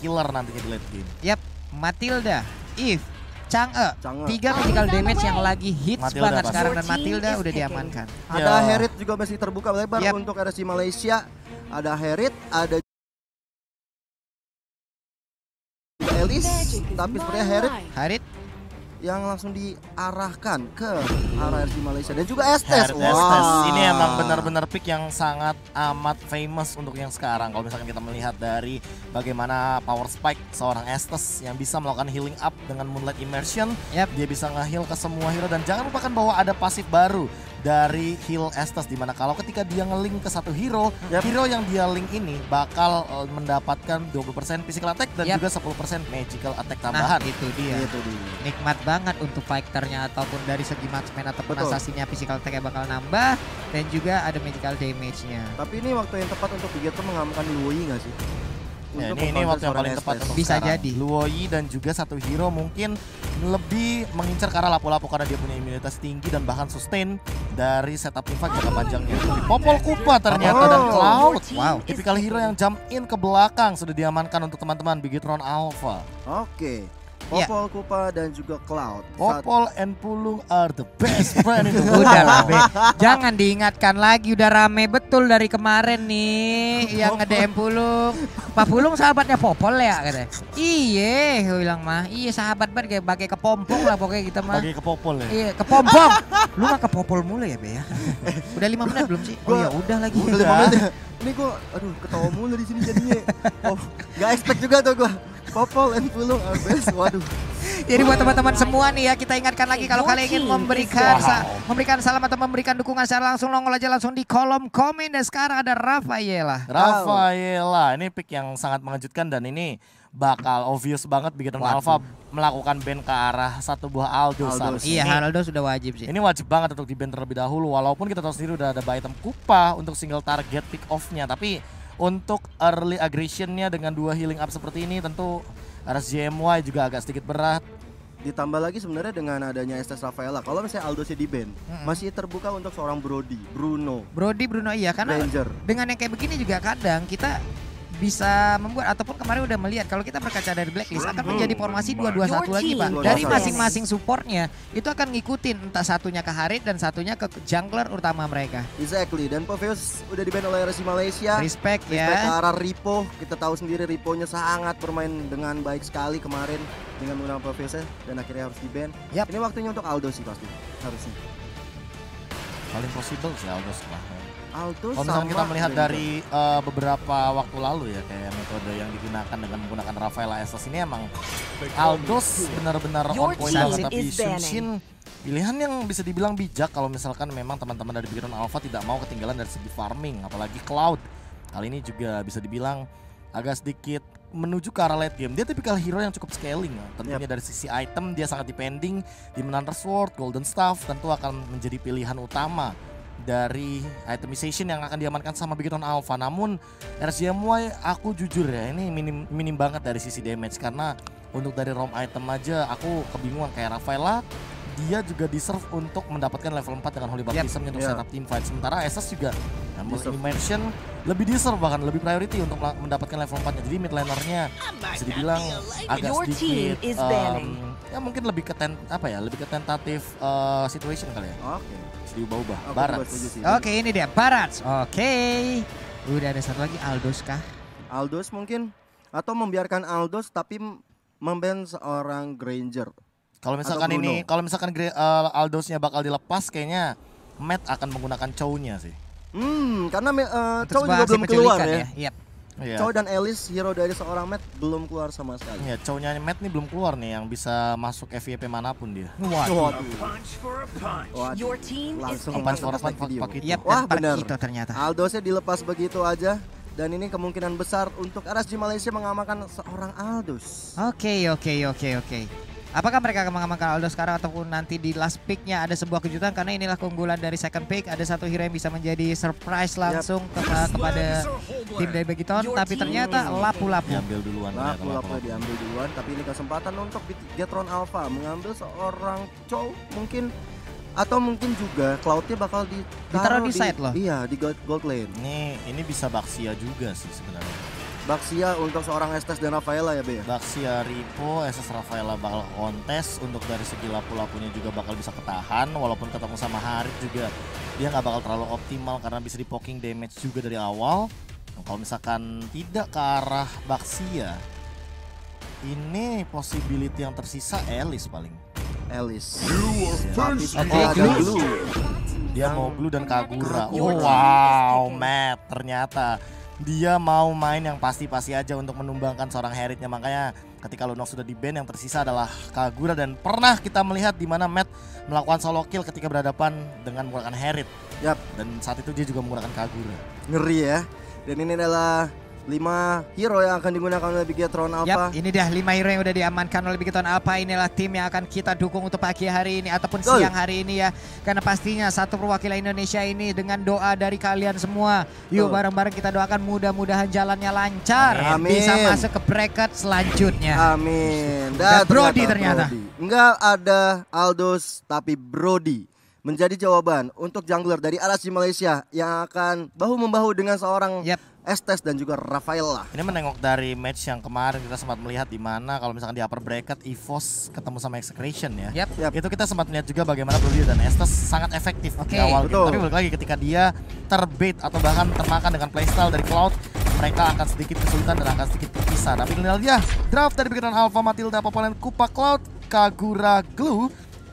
killer nantinya di late game. Yap, Matilda, Eve, Chang'e. 3 Oh, magical damage yang lagi hits Matilda banget pasti. sekarang dan Matilda udah diamankan. Ada Ya. Herit juga masih terbuka lebar Yap. untuk RSC Malaysia. Ada Herit, ada Elis, tapi sepertinya Herit Harit, yang langsung diarahkan ke arah RSC Malaysia dan juga Estes. Herald Estes. Ini emang benar-benar pick yang sangat amat famous untuk yang sekarang. Kalau misalkan kita melihat dari bagaimana power spike seorang Estes yang bisa melakukan healing up dengan Moonlight Immersion. Yap. Dia bisa nge-heal ke semua hero dan jangan lupakan bahwa ada pasif baru dari heal Estes, dimana kalau ketika dia nge-link ke satu hero, Yap. hero yang dia link ini bakal mendapatkan 20% physical attack dan Yap. juga 10% magical attack nah tambahan. itu dia. Itu dia. Nikmat banget untuk fighternya ataupun dari segi marksman ataupun Betul. assassinnya physical attack bakal nambah. Dan juga ada magical damage-nya. Tapi ini waktu yang tepat untuk Bigetro mengamankan Luoyi nggak sih? Ya, Untuk ini meng-counter waktu yang seorang paling tepat Estes. untuk Bisa sekarang. jadi. Luoyi dan juga satu hero mungkin lebih mengincar ke arah lapu-lapu karena dia punya imunitas tinggi dan bahkan sustain dari setup Tifa jangka panjangnya. Popol Kupa ternyata dan Cloud. Wow. Tipikal hero yang jump in ke belakang sudah diamankan untuk teman-teman Bigetron Alpha. Oke. Ya. Popol, Kupa dan juga Cloud. Popol and Pulung are the best friend in the world. Udah lah, Be. Jangan diingatkan lagi, udah rame betul dari kemarin nih yang nge-DM Pulung. Pak Pulung sahabatnya Popol ya katanya. Iya, gue bilang mah. Iya sahabat banget kayak pakai kepompong lah pokoknya kita mah. Bagi ke Popol ya. Iya, kepompong. Lu mah kepopol mulu ya, Be ya. Udah 5 menit belum sih? Oh ya udah lagi. Udah 5 menit ya. Ini gua aduh ketawa mulu di sini jadinya. Oh, gak expect juga tuh gua. Popol and Pulung are best. Waduh. Jadi buat teman-teman semua nih ya, kita ingatkan lagi kalau kalian ingin memberikan memberikan salam atau memberikan dukungan secara langsung, nongol aja langsung di kolom komen. Dan sekarang ada Rafaela. Rafaela, ini pick yang sangat mengejutkan dan ini bakal obvious banget Bigetron Waduh. Alpha melakukan ban ke arah satu buah Aldo. Aldos. Iya, Ini- Haroldo sudah wajib sih. Ini wajib banget untuk di-ban terlebih dahulu, walaupun kita tahu sendiri udah ada buy item Kupa untuk single target pick off-nya, tapi untuk early aggression-nya dengan 2 healing up seperti ini tentu RSJMY juga agak sedikit berat. Ditambah lagi sebenarnya dengan adanya Estes Rafaela. Kalau misalnya Aldosnya di ban, masih terbuka untuk seorang Brody, Bruno, Bruno iya karena Ranger. dengan yang kayak begini juga kadang kita bisa membuat ataupun kemarin udah melihat kalau kita berkaca dari blacklist akan menjadi formasi 2-2-1 lagi Pak. Dari 2-2-1. masing-masing supportnya itu akan ngikutin entah satunya ke Harit dan satunya ke jungler utama mereka. Exactly. Dan Poveus udah di ban oleh RSC Malaysia. Respect Respect ke ya. arah Ripo. Kita tahu sendiri Riponya sangat bermain dengan baik sekali kemarin dengan menggunakan Poveusnya dan akhirnya harus di ban. Yap. Ini waktunya untuk Aldo sih pasti. Harusnya. Paling possible sih Aldo lah. Aldo Kalau misalkan sama kita melihat Ranger. dari beberapa waktu lalu ya, kayak metode yang digunakan dengan menggunakan Rafaela Estes ini emang Aldos benar-benar on point team banget, tapi is banning. Shunshin pilihan yang bisa dibilang bijak kalau misalkan memang teman-teman dari Bigetron Alpha tidak mau ketinggalan dari segi farming, apalagi Cloud. Kali ini juga bisa dibilang agak sedikit menuju ke arah late game. Dia tipikal hero yang cukup scaling. Tentunya dari sisi item dia sangat depending. Diamond Sword, Golden Staff tentu akan menjadi pilihan utama dari itemization yang akan diamankan sama Bigetron Alpha. Namun RCMY aku jujur ya ini minim banget dari sisi damage karena untuk dari ROM item aja aku kebingungan kayak Rafaela. Dia juga deserve untuk mendapatkan level 4 dengan Holy Baptism untuk setup team fight. Sementara SS juga Immersion lebih deserve bahkan lebih priority untuk mendapatkan level 4-nya. Jadi mid lanernya bisa dibilang agak sedikit ya mungkin lebih ke lebih ke tentatif situation kali ya. Oke. Bisa diubah-ubah. Aku Barat. juga setuju sih. Oke, ini dia Barat. Oke. Udah ada satu lagi Aldos kah? Aldos mungkin atau membiarkan Aldos tapi memban seorang Granger. Kalau misalkan Atau Bruno. ini, kalau misalkan Aldosnya bakal dilepas, kayaknya Matt akan menggunakan Chow-nya sih. Karena Untuk Chow juga sebuah aksi belum keluar penculikan ya. Yap. Iya. Chow dan Alice hero dari seorang Matt belum keluar sama sekali. Iya, Chow-nya Matt nih belum keluar nih yang bisa masuk FYP manapun dia. Waduh. Waduh. Your team is Langsung Punch for a masuk punch, video. fuck it. Yap, Wah, dan benar. Parkito ternyata. Aldosnya dilepas begitu aja. Dan ini kemungkinan besar untuk RSG Malaysia mengamankan seorang Aldos. Oke. Apakah mereka akan mengamankan Aldo sekarang ataupun nanti di last pick-nya ada sebuah kejutan karena inilah keunggulan dari second pick. Ada satu hero yang bisa menjadi surprise langsung kepada tim dari Bigetron, tapi ternyata lapu-lapu. Diambil duluan. ternyata Lapu-lapu lapu-lapu. diambil duluan, tapi ini kesempatan untuk Bigetron Alpha mengambil seorang Chow mungkin atau mungkin juga Cloud-nya bakal Ditaruh di side loh. Iya, di gold lane. Ini bisa Baxia juga sih sebenarnya. Baxia untuk seorang Estes dan Rafaela ya, Be? Baxia Ripo, SS Rafaela bakal kontes. Untuk dari segi lapu-lapunya juga bakal bisa ketahan. Walaupun ketemu sama Harit juga dia nggak bakal terlalu optimal karena bisa di poking damage juga dari awal. Kalau misalkan tidak ke arah Baxia, ini possibility yang tersisa Elis paling. Elis. Tapi Ada Glue. dia mau Glue dan Kagura. Oh wow, Matt ternyata dia mau main yang pasti-pasti aja untuk menumbangkan seorang Haritnya. Makanya ketika Lunox sudah di ban, yang tersisa adalah Kagura. Dan pernah kita melihat di mana Matt melakukan solo kill ketika berhadapan dengan menggunakan Harit. Yap. Dan saat itu dia juga menggunakan Kagura. Ngeri ya. Dan ini adalah 5 hero yang akan digunakan oleh Bigetron Alpha. Yap, ini dah 5 hero yang udah diamankan oleh Bigetron Alpha. Inilah tim yang akan kita dukung untuk pagi hari ini ataupun siang hari ini ya. Karena pastinya satu perwakilan Indonesia ini dengan doa dari kalian semua. Yuk bareng-bareng kita doakan mudah-mudahan jalannya lancar. Amin. Bisa masuk ke bracket selanjutnya. Amin. Dan Brody ternyata. Enggak ada Aldous tapi Brody menjadi jawaban untuk jungler dari RSG Malaysia yang akan bahu-membahu dengan seorang Estes dan juga Rafaela. Ini menengok dari match yang kemarin kita sempat melihat di mana kalau misalkan di upper bracket EVOS ketemu sama Execration ya. Itu kita sempat melihat juga bagaimana Brody dan Estes sangat efektif di awal game. Tapi balik lagi ketika dia terbait atau bahkan termakan dengan playstyle dari Cloud, mereka akan sedikit kesulitan dan akan sedikit terpisah. Tapi inilah dia draft dari Bigetron Alpha, Matilda, Popolen, Kupa, Cloud, Kagura, Glue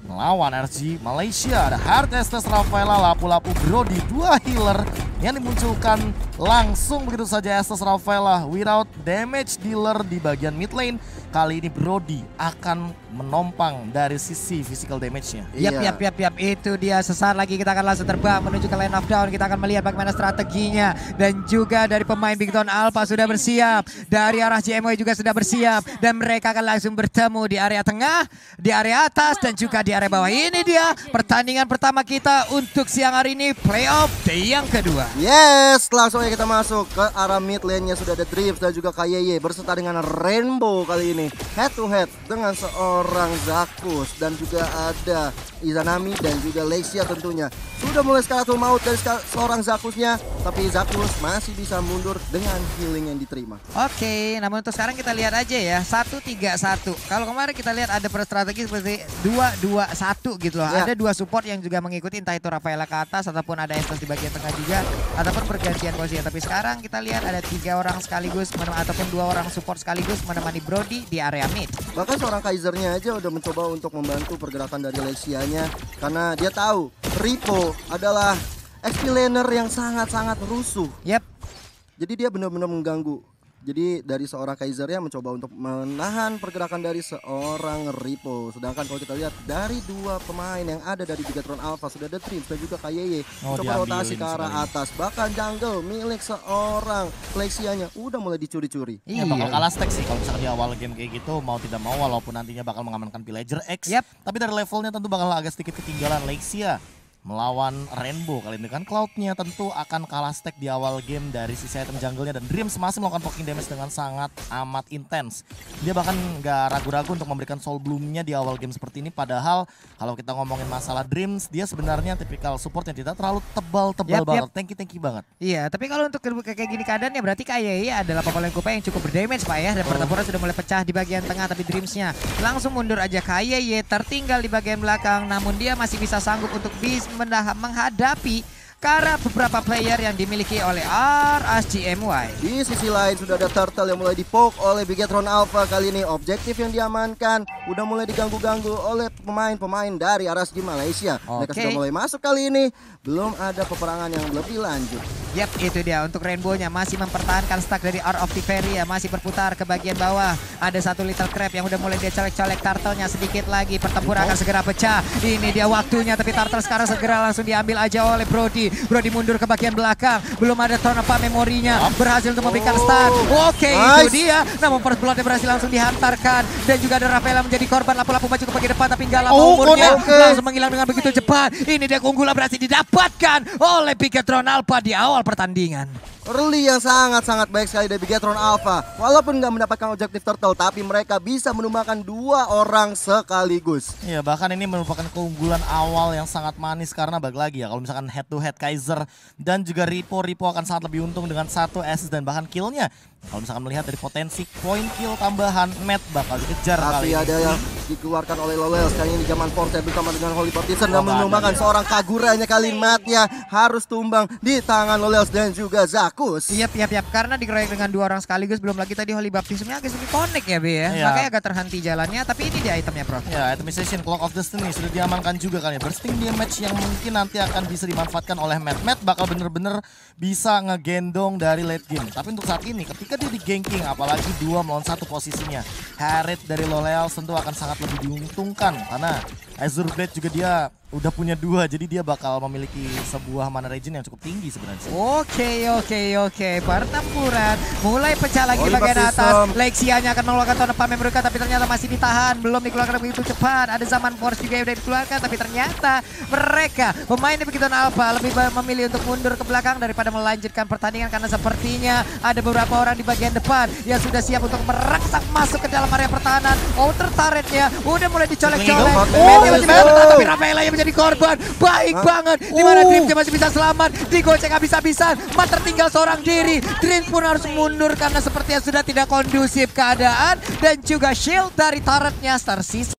melawan RSG Malaysia. Ada Harit, Estes, Rafaela, lapu-lapu Brody, 2 healer yang dimunculkan langsung begitu saja. Estes, Rafaela without damage dealer di bagian mid lane. Kali ini Brody akan menompang dari sisi physical damage-nya. Yap, itu dia. Sesaat lagi kita akan langsung terbang menuju ke line of down. Kita akan melihat bagaimana strateginya. Dan juga dari pemain Bigetron Alpha sudah bersiap. Dari arah JMW juga sudah bersiap. Dan mereka akan langsung bertemu di area tengah, di area atas, dan juga di area bawah. Ini dia pertandingan pertama kita untuk siang hari ini, playoff day yang kedua. Yes, langsung aja kita masuk ke arah mid lane-nya. Sudah ada Drift dan juga KYY berserta dengan Rainbow kali ini head to head dengan seorang Zakus, dan juga ada Izanami dan juga Lexia tentunya. Sudah mulai skalatul maut dari seorang Zakusnya, tapi Zakus masih bisa mundur dengan healing yang diterima. Oke, namun untuk sekarang kita lihat aja ya, 1-3-1. Kalau kemarin kita lihat ada strategi seperti 2-2-1 gitu loh. Ada 2 support yang juga mengikuti, entah itu Rafaela ke atas ataupun ada Estes di bagian tengah juga, ataupun pergantian posisi. Tapi sekarang kita lihat ada 3 orang sekaligus ataupun 2 orang support sekaligus menemani Brody di area mid. Bahkan seorang Kaisernya aja udah mencoba untuk membantu pergerakan dari Lexianya, karena dia tahu Ripo adalah XP laner yang sangat-sangat rusuh. Jadi dia benar-benar mengganggu. Jadi dari seorang Kaisernya mencoba untuk menahan pergerakan dari seorang Ripo. Sedangkan kalau kita lihat dari 2 pemain yang ada dari Bigetron Alpha, sudah ada Trims dan juga KYY coba rotasi ke arah atas. Bahkan jungle milik seorang Lexianya udah mulai dicuri-curi. Bakal kalah stack sih kalau misalkan di awal game kayak gitu, mau tidak mau, walaupun nantinya bakal mengamankan Pillager X. Tapi dari levelnya tentu bakal agak sedikit ketinggalan. Lexia melawan Rainbow kali ini kan Cloud-nya tentu akan kalah stack di awal game dari sisi item jungle-nya, dan Dreams masih melakukan poking damage dengan sangat amat intens. Dia bahkan nggak ragu-ragu untuk memberikan soul bloom-nya di awal game seperti ini. Padahal kalau kita ngomongin masalah Dreams, dia sebenarnya tipikal support yang tidak terlalu tebal banget, tanky banget. Iya, tapi kalau untuk kayak gini keadaannya berarti KYY adalah Popolen Kupa yang cukup berdamage Pak ya. Dan pertempuran sudah mulai pecah di bagian tengah, tapi Dreams-nya langsung mundur aja. KYY tertinggal di bagian belakang, namun dia masih bisa sanggup untuk menghadapi karena beberapa player yang dimiliki oleh RSGMY. Di sisi lain sudah ada Turtle yang mulai dipoke oleh Bigetron Alpha. Kali ini objektif yang diamankan udah mulai diganggu-ganggu oleh pemain-pemain dari RSG Malaysia. Mereka sudah mulai masuk kali ini. Belum ada peperangan yang lebih lanjut. Yap, itu dia untuk Rainbow-nya masih mempertahankan stack dari Art of Tiferia, masih berputar ke bagian bawah. Ada satu Little Crab yang udah mulai dia colek-colek Turtle-nya sedikit lagi. Pertempuran akan segera pecah. Ini dia waktunya, tapi Turtle sekarang segera langsung diambil aja oleh Brody. Brody mundur ke bagian belakang. Belum ada turn apa memorinya. Berhasil untuk memberikan stun. Oke, itu dia. Namun first blood berhasil langsung dihantarkan. Dan juga ada Rafaela menjadi korban. Lapu-lapu maju ke bagian depan, tapi nggak lama umurnya. Langsung menghilang dengan begitu cepat. Ini dia keunggulan berhasil didapatkan oleh Bigetron Alpha di awal pertandingan. Early yang sangat-sangat baik sekali dari Bigetron Alpha. Walaupun nggak mendapatkan objektif turtle, tapi mereka bisa menumbangkan 2 orang sekaligus. Iya, bahkan ini merupakan keunggulan awal yang sangat manis karena balik lagi ya, kalau misalkan head to head Kaiser dan juga Ripo akan sangat lebih untung dengan 1 assist dan bahkan killnya. Kalau misalkan melihat dari potensi point kill tambahan, Matt bakal dikejar kali tapi ini. ada yang dikeluarkan oleh Lowell sekali ini di zaman Forte bersama dengan Holy Baptism dan menumbangkan seorang Kaguranya kali ini. Matt-nya harus tumbang di tangan Lowell dan juga Zakus. Yap. Karena dikeroyok dengan 2 orang sekaligus, belum lagi tadi Holy Baptismnya agak sedikit connect ya, Be ya. Makanya agak terhenti jalannya, tapi ini dia itemnya, Bro. Ya, itemization Clock of Destiny sudah diamankan juga kan ya. Bursting damage yang mungkin nanti akan bisa dimanfaatkan oleh Matt. Matt bakal bener-bener bisa ngegendong dari late game. Tapi untuk saat ini ketika dia di ganking, apalagi 2 melawan 1 posisinya, Harriet dari L'Oreal tentu akan sangat lebih diuntungkan karena Azure Blade juga dia udah punya 2, jadi dia bakal memiliki sebuah mana region yang cukup tinggi sebenarnya. Oke. Pertempuran mulai pecah lagi bagian atas. Lexianya akan mengeluarkan tonepan mereka, tapi ternyata masih ditahan, belum dikeluarkan begitu cepat. Ada zaman Force juga yang udah dikeluarkan, tapi ternyata mereka pemain di Bigetron Alpha lebih memilih untuk mundur ke belakang daripada melanjutkan pertandingan karena sepertinya ada beberapa orang di bagian depan yang sudah siap untuk merangsak masuk ke dalam area pertahanan. Outer turretnya udah mulai dicolek-colek. Tapi Rafaela yang menjadi korban. Baik banget. Dimana Dream masih bisa selamat. Digocek habis-habisan. Mat tertinggal seorang diri. Dream pun harus mundur karena sepertinya sudah tidak kondusif keadaan. Dan juga shield dari turretnya tersisa.